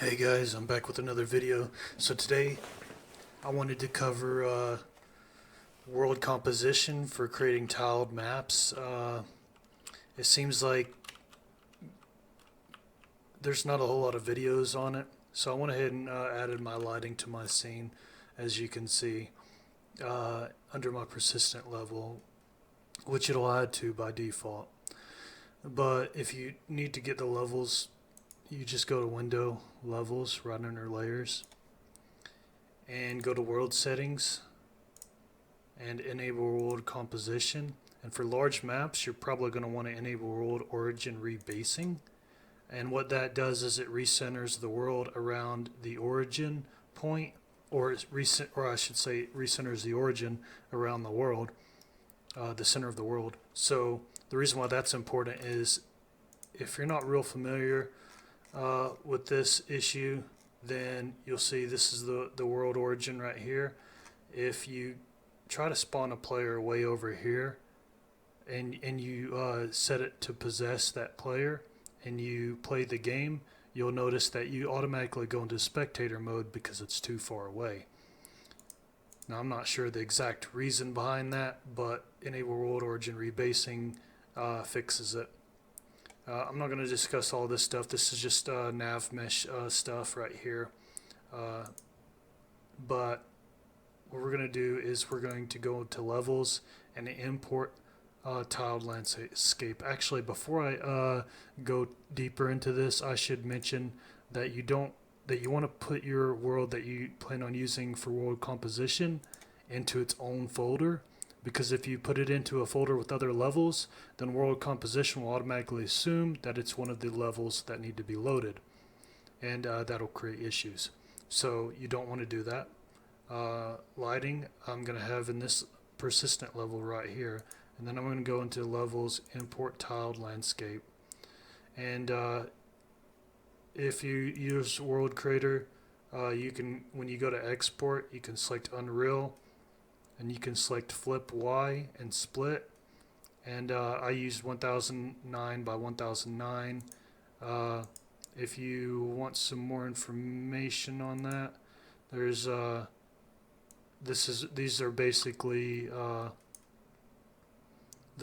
Hey guys, I'm back with another video. So today I wanted to cover world composition for creating tiled maps. It seems like there's not a whole lot of videos on it, so I went ahead and added my lighting to my scene, as you can see, under my persistent level, which it'll add to by default. But if you need to get the levels, you just go to Window, Levels, right under Layers, and go to World Settings and enable world composition. And for large maps, you're probably going to want to enable world origin rebasing. And what that does is it recenters the world around the origin point, or I should say recenters the origin around the world, the center of the world. So the reason why that's important is if you're not real familiar with this issue, then you'll see this is the world origin right here. If you try to spawn a player way over here and you set it to possess that player and you play the game, you'll notice that you automatically go into spectator mode because it's too far away. Now I'm not sure the exact reason behind that, but enable world origin rebasing fixes it. I'm not going to discuss all this stuff. This is just nav mesh stuff right here. But what we're going to do is we're going to go to levels and import tiled landscape. Actually, before I go deeper into this, I should mention that you want to put your world that you plan on using for world composition into its own folder, because if you put it into a folder with other levels, then world composition will automatically assume that it's one of the levels that need to be loaded, and that'll create issues. So you don't want to do that. Lighting I'm going to have in this persistent level right here, and then I'm going to go into levels, import tiled landscape, and if you use World Creator, you can, when you go to export, you can select Unreal, and you can select Flip Y and Split, and I used 1009 by 1009. If you want some more information on that, there's these are basically the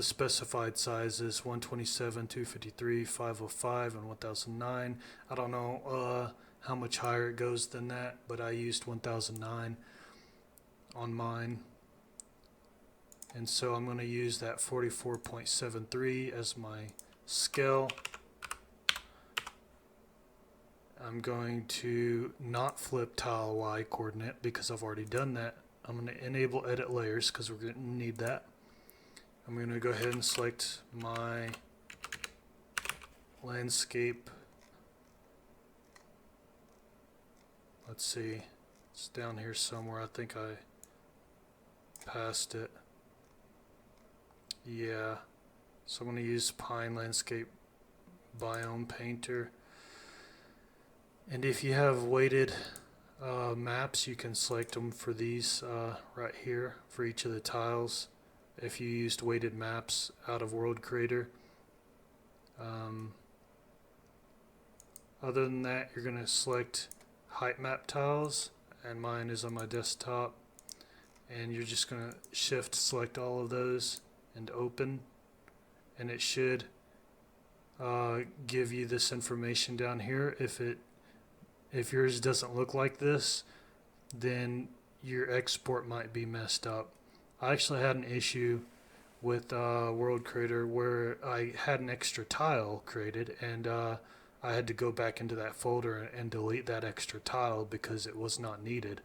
specified sizes: 127, 253, 505, and 1009. I don't know how much higher it goes than that, but I used 1009 on mine. And so I'm going to use that 44.73 as my scale. I'm going to not flip tile Y coordinate because I've already done that. I'm going to enable edit layers because we're going to need that. I'm going to go ahead and select my landscape. Let's see, it's down here somewhere. I think I passed it. Yeah, so I'm going to use Pine Landscape Biome Painter. And if you have weighted maps, you can select them for these right here for each of the tiles. If you used weighted maps out of World Creator. Other than that, you're going to select height map tiles, and mine is on my desktop. And you're just going to shift select all of those and open, and it should give you this information down here. If yours doesn't look like this, then your export might be messed up. I actually had an issue with World Creator where I had an extra tile created, and I had to go back into that folder and delete that extra tile because it was not needed.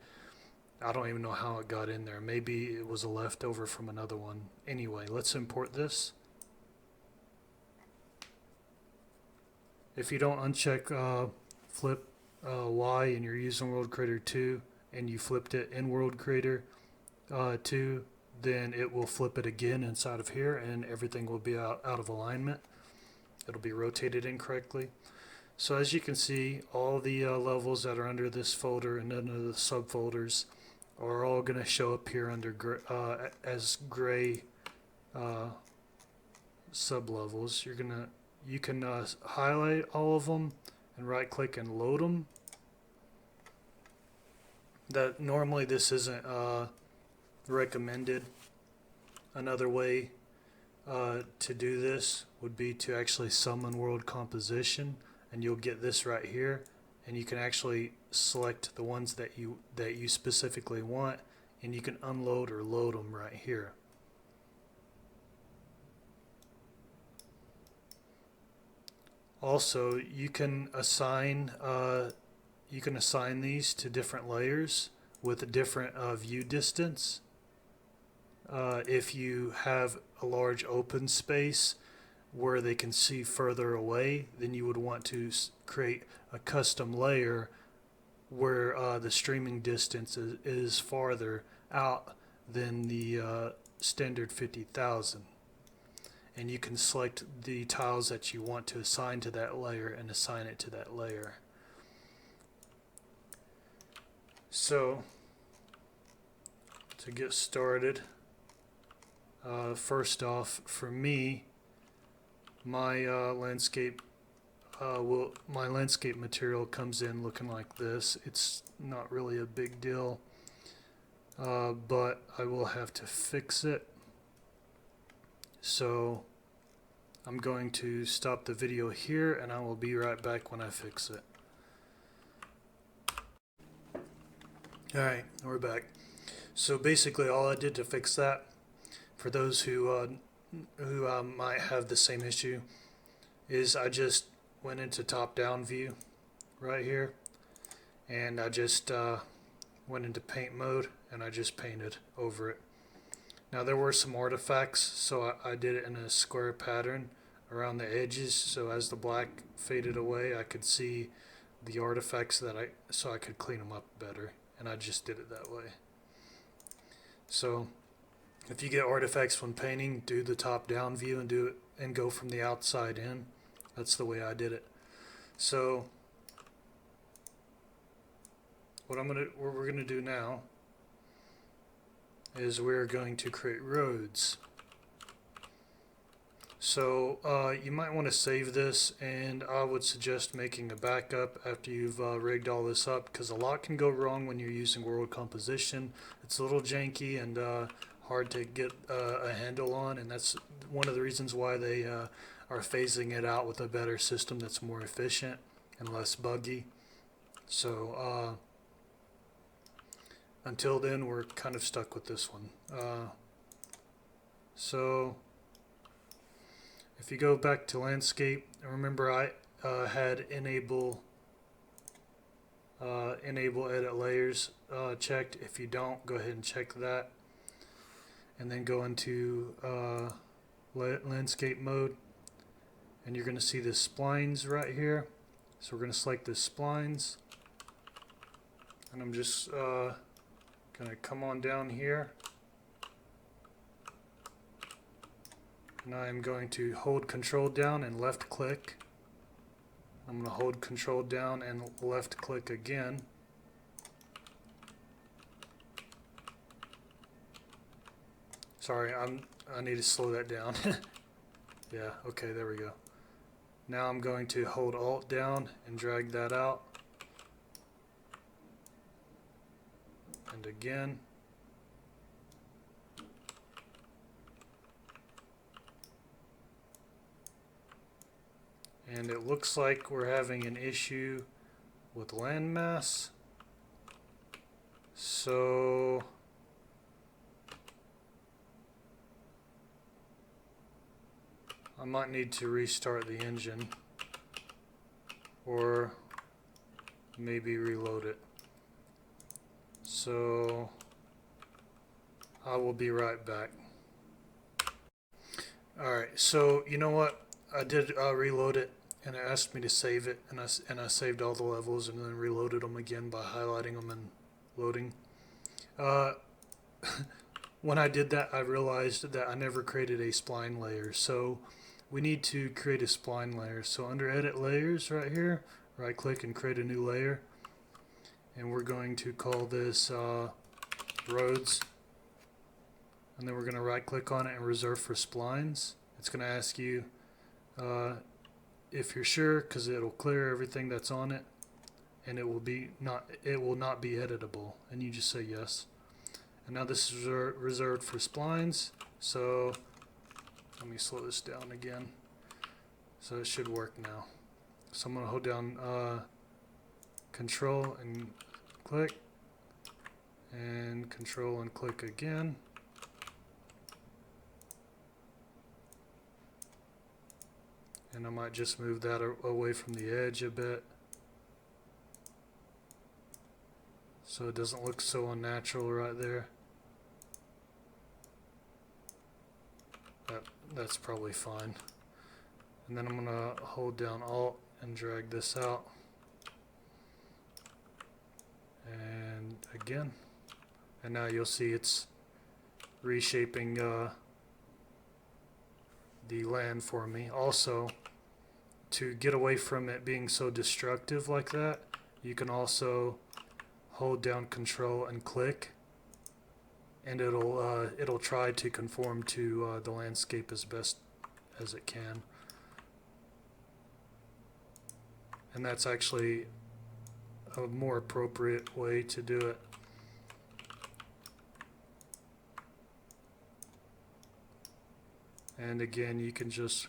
I don't even know how it got in there. Maybe it was a leftover from another one. Anyway, let's import this. If you don't uncheck flip Y and you're using World Creator 2 and you flipped it in World Creator 2, then it will flip it again inside of here and everything will be out of alignment. It'll be rotated incorrectly. So as you can see, all the levels that are under this folder and under the subfolders are all going to show up here under as gray sublevels. You can highlight all of them and right click and load them, that normally this isn't recommended. Another way to do this would be to actually summon world composition, and you'll get this right here, and you can actually select the ones that you specifically want, and you can unload or load them right here. Also, you can assign these to different layers with a different view distance. If you have a large open space where they can see further away, then you would want to create a custom layer where the streaming distance is farther out than the standard 50,000. And you can select the tiles that you want to assign to that layer and assign it to that layer. So, to get started, first off, for me, my landscape material comes in looking like this. It's not really a big deal, but I will have to fix it. So I'm going to stop the video here, and I will be right back when I fix it. Alright, we're back. So basically all I did to fix that, for those who might have the same issue, is I just went into top-down view right here, and I just went into paint mode, and I just painted over it. Now there were some artifacts, so I did it in a square pattern around the edges, so as the black faded away I could see the artifacts so I could clean them up better, and I just did it that way. So if you get artifacts when painting, do the top down view and do it and go from the outside in. That's the way I did it. So what we're gonna do now is we're going to create roads. So you might want to save this, and I would suggest making a backup after you've rigged all this up, because a lot can go wrong when you're using world composition. It's a little janky and hard to get a handle on, and that's one of the reasons why they are phasing it out with a better system that's more efficient and less buggy. So until then, we're kind of stuck with this one. So if you go back to landscape, remember I had enable edit layers checked. If you don't, go ahead and check that, and then go into landscape mode, and you're going to see the splines right here. So we're going to select the splines, and I'm just going to come on down here, and I'm going to hold control down and left click. I'm going to hold control down and left click again. Sorry, I need to slow that down. Yeah, okay, there we go. Now I'm going to hold Alt down and drag that out. And again. And it looks like we're having an issue with landmass. So I might need to restart the engine, or maybe reload it. So I will be right back. Alright, so you know what? I did reload it, and it asked me to save it, and I saved all the levels and then reloaded them again by highlighting them and loading. When I did that, I realized that I never created a spline layer, so we need to create a spline layer. So under edit layers right here, right click and create a new layer, and we're going to call this roads, and then we're going to right click on it and reserve for splines. It's going to ask you if you're sure, because it'll clear everything that's on it, and it will not be editable, and you just say yes. And now this is reserved for splines, so let me slow this down again. So it should work now. So I'm going to hold down Control and click, and Control and click again. And I might just move that away from the edge a bit, so it doesn't look so unnatural right there. That's probably fine. And then I'm going to hold down Alt and drag this out. And again. And now you'll see it's reshaping the land for me. Also, to get away from it being so destructive like that, you can also hold down Control and click, and it'll try to conform to the landscape as best as it can. And that's actually a more appropriate way to do it. And again, you can just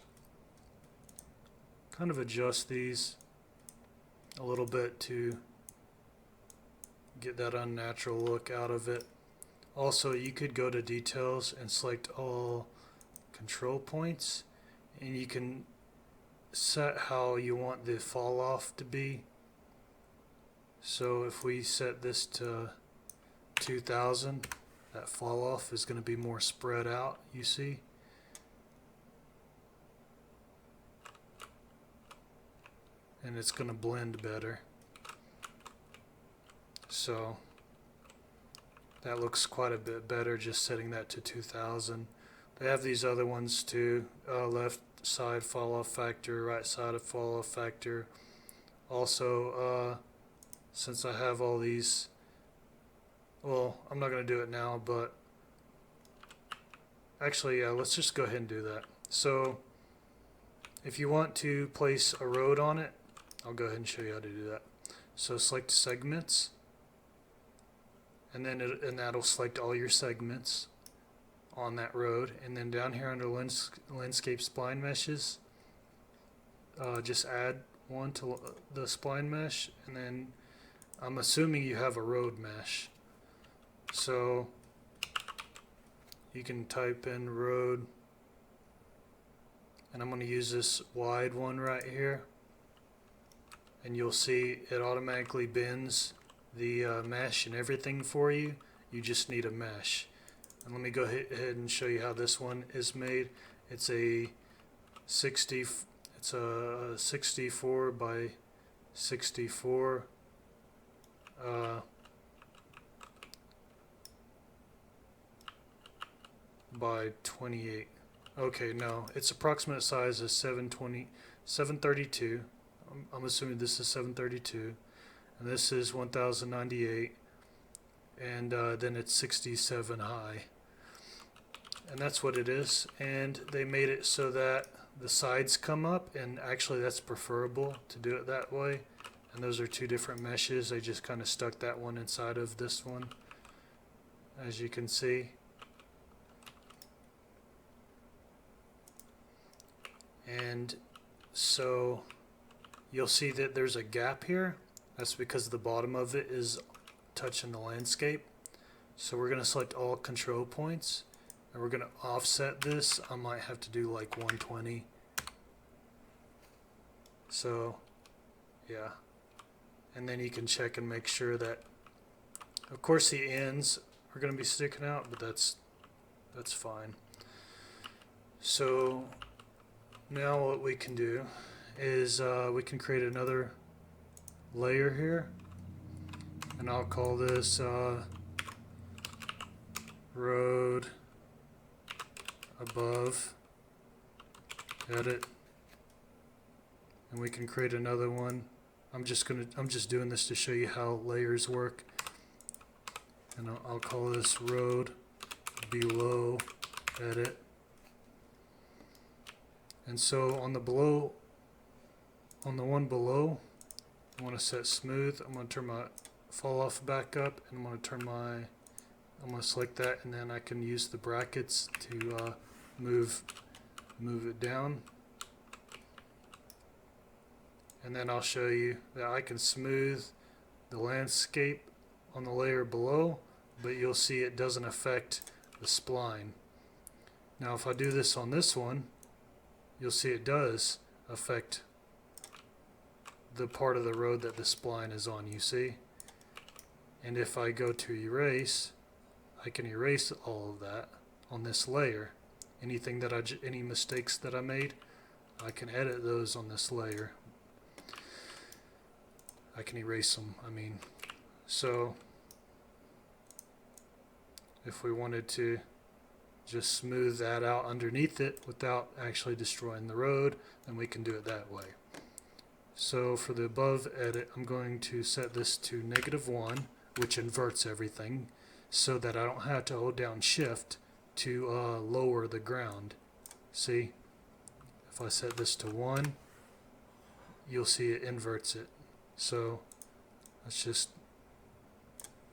kind of adjust these a little bit to get that unnatural look out of it. Also, you could go to details and select all control points, and you can set how you want the fall off to be. So if we set this to 2000, that fall off is going to be more spread out, you see. And it's going to blend better. So that looks quite a bit better just setting that to 2000. They have these other ones too, left side fall off factor, right side of fall off factor. Also, since I have all these, well, I'm not going to do it now, but actually, yeah, let's just go ahead and do that. So if you want to place a road on it, I'll go ahead and show you how to do that. So select segments, and then that'll select all your segments on that road. And then down here under landscape spline meshes, just add one to the spline mesh, and then I'm assuming you have a road mesh. So you can type in road, and I'm going to use this wide one right here. And you'll see it automatically bends the mesh and everything for you. You just need a mesh. And let me go ahead and show you how this one is made. It's a 64 by 64 by 28. Okay, no, its approximate size is 732. I'm assuming this is 732, and this is 1098, and then it's 67 high, and that's what it is. And they made it so that the sides come up, and actually that's preferable to do it that way. And those are two different meshes. They just kind of stuck that one inside of this one, as you can see. And so you'll see that there's a gap here. That's because the bottom of it is touching the landscape. So we're going to select all control points, and we're going to offset this. I might have to do like 120. So yeah, and then you can check and make sure that, of course, the ends are going to be sticking out, but that's fine. So now what we can do is we can create another layer here, and I'll call this road above, edit, and we can create another one. I'm just doing this to show you how layers work, and I'll call this road below, edit. And so on the one below, I want to set smooth. I'm going to turn my fall off back up, and I'm going to I'm going to select that, and then I can use the brackets to move it down. And then I'll show you that I can smooth the landscape on the layer below, but you'll see it doesn't affect the spline. Now if I do this on this one, you'll see it does affect the part of the road that the spline is on, you see? And if I go to erase, I can erase all of that on this layer. Anything that any mistakes that I made, I can edit those on this layer. I can erase them, I mean. So if we wanted to just smooth that out underneath it without actually destroying the road, then we can do it that way. So for the above edit, I'm going to set this to -1, which inverts everything, so that I don't have to hold down shift to lower the ground. See, if I set this to 1, you'll see it inverts it. So let's just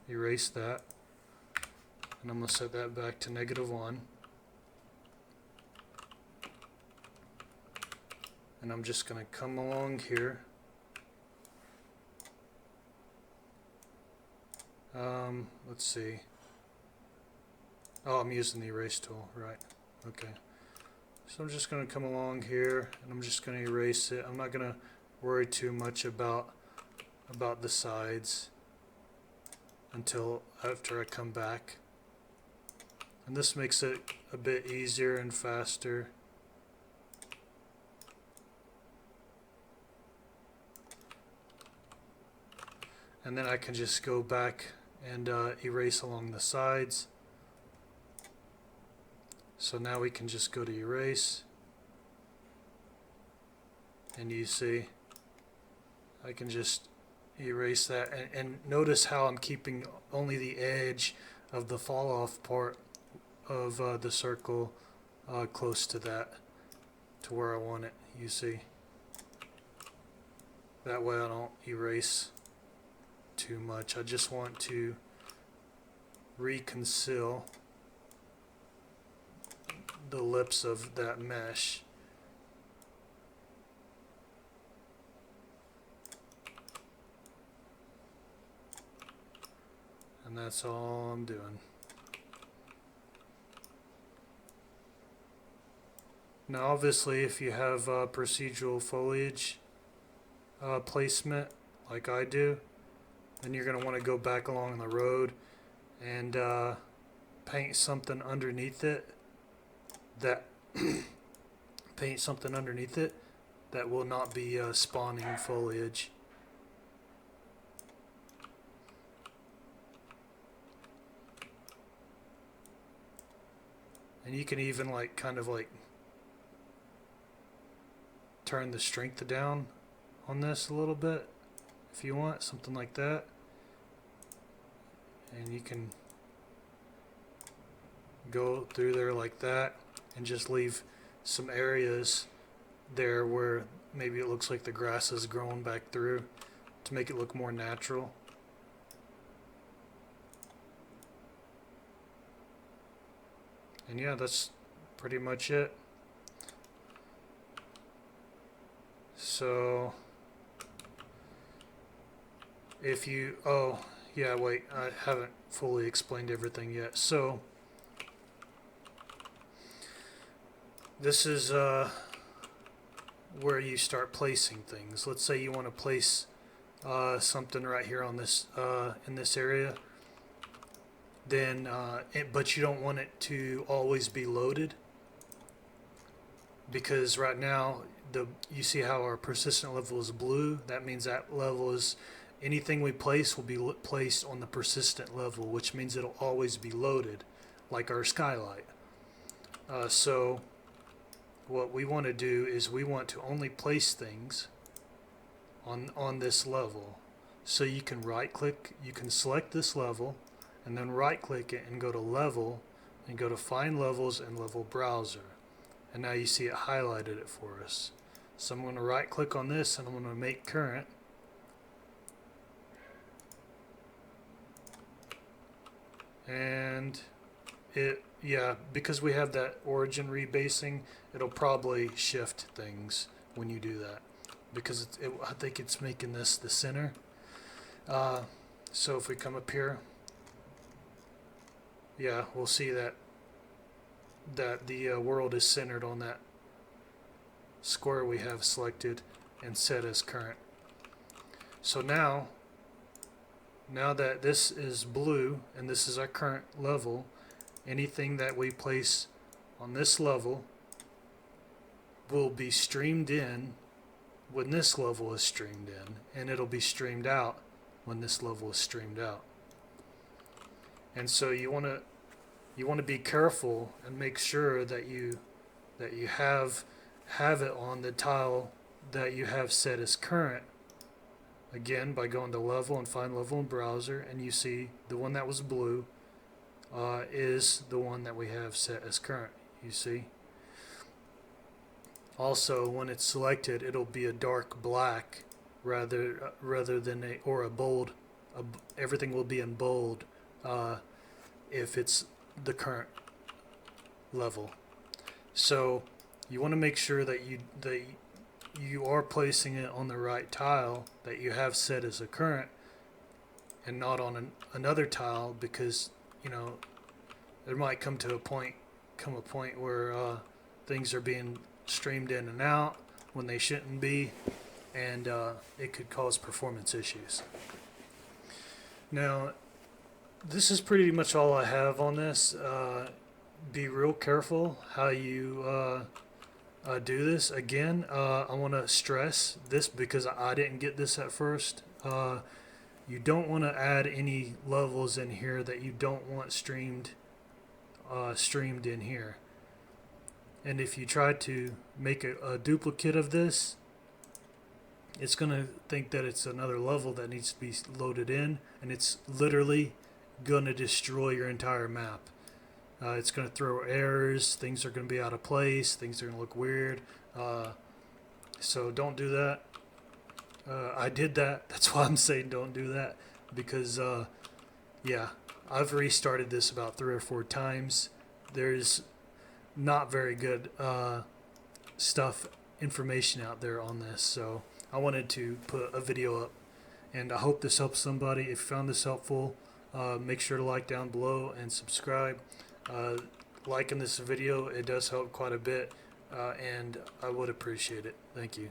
erase that, and I'm going to set that back to -1, and I'm just going to come along here. Let's see. Oh, I'm using the erase tool, right? Okay. So I'm just going to come along here, and I'm just going to erase it. I'm not going to worry too much about the sides until after I come back. And this makes it a bit easier and faster. And then I can just go back and erase along the sides. So now we can just go to erase, and you see I can just erase that, and notice how I'm keeping only the edge of the fall off part of the circle close to that, to where I want it, you see. That way I don't erase too much. I just want to reconcile the lips of that mesh. And that's all I'm doing. Now obviously if you have procedural foliage placement like I do, then you're going to want to go back along the road and paint something underneath it that that will not be spawning foliage. And you can even kind of turn the strength down on this a little bit if you want, something like that. And you can go through there like that and just leave some areas there where maybe it looks like the grass is growing back through to make it look more natural. And yeah, that's pretty much it. So if you, oh yeah, wait, I haven't fully explained everything yet. So this is where you start placing things. Let's say you want to place something right here on this in this area. Then, but you don't want it to always be loaded, because right now you see how our persistent level is blue. That means that level is, anything we place will be placed on the persistent level, which means it'll always be loaded, like our skylight. So what we want to do is we want to only place things on this level. So you can right click, you can select this level, and then right click it and go to level and go to find levels and level browser, and now you see it highlighted it for us. So I'm going to right click on this and I'm going to make current, and yeah, because we have that origin rebasing, it'll probably shift things when you do that, because I think it's making this the center. So if we come up here, yeah, we'll see that the world is centered on that square we have selected and set as current. So now that this is blue and this is our current level, anything that we place on this level will be streamed in when this level is streamed in, and it'll be streamed out when this level is streamed out. And so you want to be careful and make sure that you have it on the tile that you have set as current. Again, by going to level and find level in browser, and you see the one that was blue is the one that we have set as current. You see. Also, when it's selected, it'll be a dark black rather than a bold. Everything will be in bold if it's the current level. So you want to make sure that you are placing it on the right tile that you have set as a current, and not on another tile, because there might come a point where things are being streamed in and out when they shouldn't be, and it could cause performance issues. Now, this is pretty much all I have on this. Be real careful how you do this. Again, I want to stress this because I didn't get this at first. You don't want to add any levels in here that you don't want streamed in here. And if you try to make a duplicate of this, it's going to think that it's another level that needs to be loaded in, and it's literally going to destroy your entire map. It's going to throw errors, things are going to be out of place, things are going to look weird. So don't do that. I did that. That's why I'm saying don't do that, because yeah, I've restarted this about 3 or 4 times. There's not very good information out there on this, so I wanted to put a video up, and I hope this helps somebody. If you found this helpful, make sure to like down below and subscribe. Liking this video, it does help quite a bit, and I would appreciate it. Thank you.